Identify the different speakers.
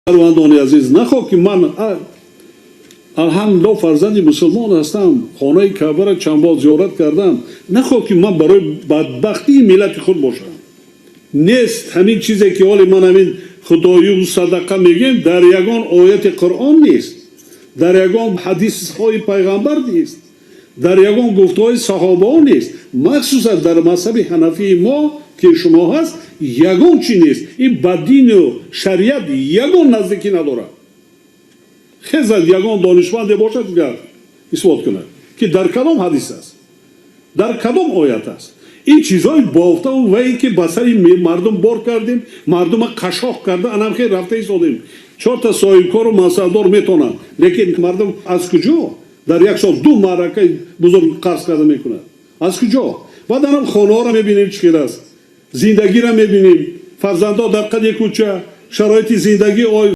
Speaker 1: پروندان عزیز نخواه که من الحمدلله فرزند مسلمان هستم، خانه کعبه را چند بار زیارت کردم، نخواه که من برای بدبختی ملت خود باشم. نیست همین چیزی که حال من همین خدایی و صدقه میگیم در یگان آیت قرآن نیست، در یگان حدیث های پیغمبر نیست، در یگان گفته های صحابه نیست، مخصوصا در مذهب حنفی ما که شما هست یگان چی نیست. این بدین و شریعت یگان نزدیکی نداره. خیزد یگان دانشمند باشد دیگر اثبات کنه که در کدام حدیث است، در کدام آیت است. این چیزهای بافته و وی که بسری مردم بار کردیم، مردم قشاق کرده، انم خیلی رفته ایستادیم. 4 تا صاحبکار و مسئله‌دار میتونن، لیکن مردم از کجا در یک سال 2 معرکه بزرگ قرض کرده میکنند؟ از کجا؟ بعد انم خانه ها را میبینیم چیکار است، زندگی را میبینیم، فرزندها در قد کوچه شرایط زندگی